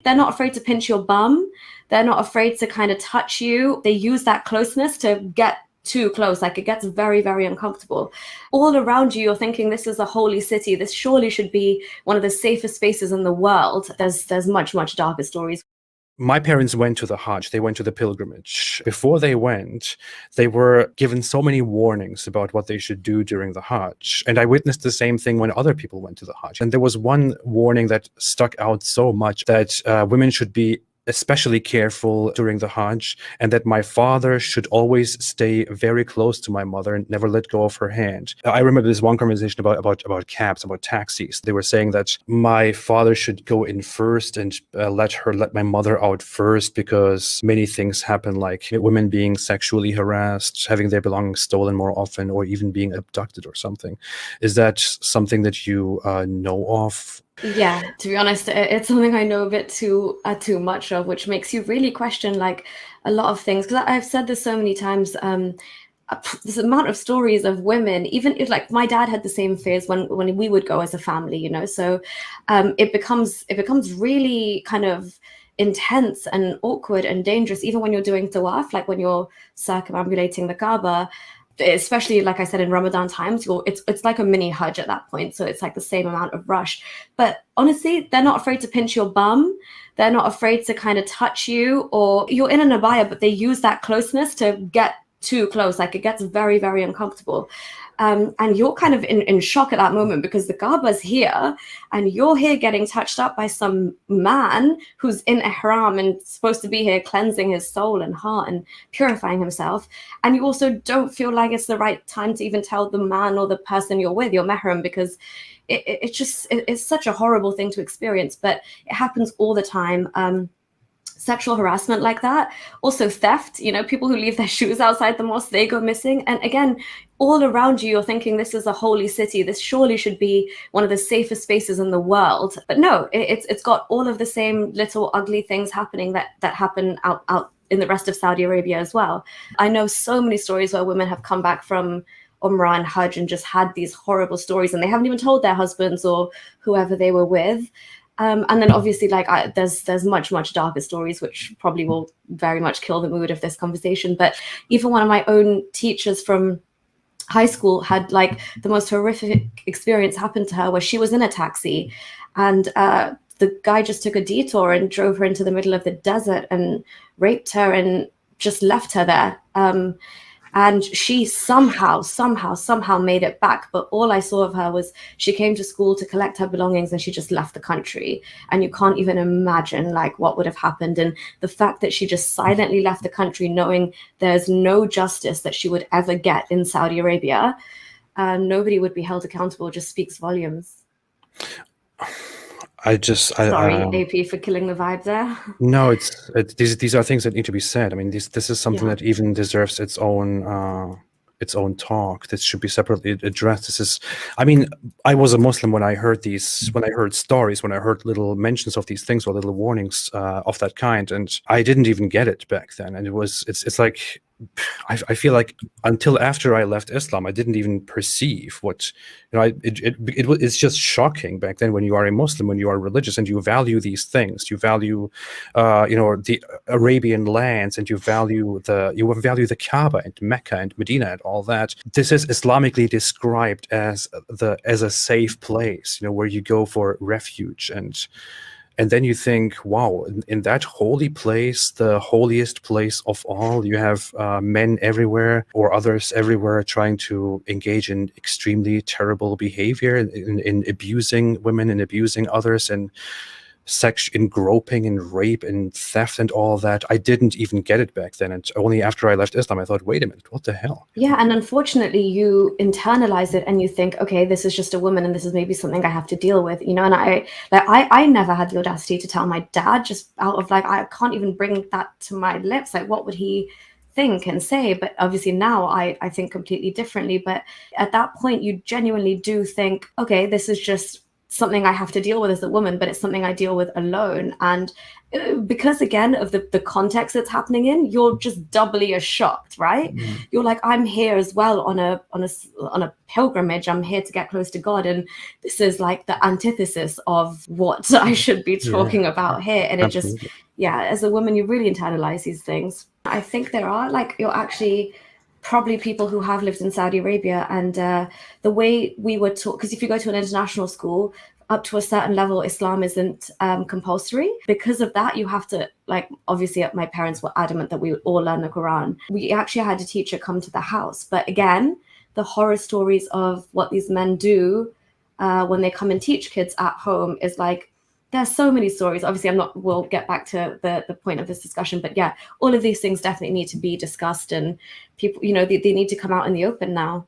They're not afraid to pinch your bum. They're not afraid to kind of touch you. They use that closeness to get too close. Like, it gets very, very uncomfortable. All around you, you're thinking this is a holy city. This surely should be one of the safest spaces in the world. There's much, much darker stories. My parents went to the Hadž, they went to the pilgrimage. Before they went, they were given so many warnings about what they should do during the Hadž. And I witnessed the same thing when other people went to the Hadž. And there was one warning that stuck out so much, that women should be especially careful during the Hadž, and that my father should always stay very close to my mother and never let go of her hand. I remember this one conversation about cabs, about taxis. They were saying that my father should go in first and let my mother out first, because many things happen, like women being sexually harassed, having their belongings stolen more often, or even being abducted or something. Is that something that you know of? Yeah, to be honest, it's something I know a bit too much of, which makes you really question like a lot of things. Because I've said this so many times. This amount of stories of women, even if, like, my dad had the same fears when we would go as a family, you know. So it becomes really kind of intense and awkward and dangerous, even when you're doing tawaf, like when you're circumambulating the Kaaba. Especially, like I said, in Ramadan times, it's like a mini Hajj at that point. So it's like the same amount of rush. But honestly, they're not afraid to pinch your bum. They're not afraid to kind of touch you, or you're in an abaya, but they use that closeness to get too close. Like, it gets very, very uncomfortable. And you're kind of in shock at that moment, because the Kaaba's here and you're here getting touched up by some man who's in ihram and supposed to be here cleansing his soul and heart and purifying himself. And you also don't feel like it's the right time to even tell the man or the person you're with, your mahram, because it's such a horrible thing to experience. But it happens all the time. Sexual harassment like that, also theft, you know, people who leave their shoes outside the mosque, they go missing. And again, all around you, you're thinking this is a holy city. This surely should be one of the safest spaces in the world. But no, it's got all of the same little ugly things happening that happen out in the rest of Saudi Arabia as well. I know so many stories where women have come back from Umrah and Hajj and just had these horrible stories, and they haven't even told their husbands or whoever they were with. And then obviously, like, there's much, much darker stories, which probably will very much kill the mood of this conversation. But even one of my own teachers from high school had like the most horrific experience happen to her, where she was in a taxi and the guy just took a detour and drove her into the middle of the desert and raped her and just left her there. And she somehow made it back. But all I saw of her was she came to school to collect her belongings and she just left the country. And you can't even imagine like what would have happened. And the fact that she just silently left the country, knowing there's no justice that she would ever get in Saudi Arabia, nobody would be held accountable, just speaks volumes. Sorry, AP, for killing the vibe there. No, these are things that need to be said. I mean, this is something that even deserves its own talk. This should be separately addressed. I mean, I was a Muslim when I heard stories, when I heard little mentions of these things or little warnings of that kind, and I didn't even get it back then. And it's like, I feel like until after I left Islam, I didn't even perceive what, you know, it's just shocking back then when you are a Muslim, when you are religious and you value these things, you value, the Arabian lands, and you value the Kaaba and Mecca and Medina and all that. This is Islamically described as a safe place, you know, where you go for refuge. And then you think, wow, in that holy place, the holiest place of all, you have men everywhere or others everywhere trying to engage in extremely terrible behavior, in abusing women and abusing others, and in groping and rape and theft and all that. I didn't even get it back then. And only after I left Islam, I thought, wait a minute, what the hell? Yeah, and unfortunately, you internalize it and you think, okay, this is just a woman and this is maybe something I have to deal with, you know. And I never had the audacity to tell my dad, just out of like, I can't even bring that to my lips. Like, what would he think and say? But obviously now I think completely differently. But at that point, you genuinely do think, okay, this is just something I have to deal with as a woman, but it's something I deal with alone. And because again of the context it's happening in, you're just doubly as shocked, right? You're like, I'm here as well on a pilgrimage. I'm here to get close to God, and this is like the antithesis of what I should be talking about here. And it just, as a woman, you really internalize these things. I think there are, like, you're actually probably people who have lived in Saudi Arabia, and the way we were taught, because if you go to an international school, up to a certain level, Islam isn't compulsory. Because of that, you have to, like, obviously my parents were adamant that we would all learn the Quran. We actually had a teacher come to the house. But again, the horror stories of what these men do when they come and teach kids at home is like, there's so many stories. Obviously, we'll get back to the point of this discussion, but yeah, all of these things definitely need to be discussed, and people, they need to come out in the open now.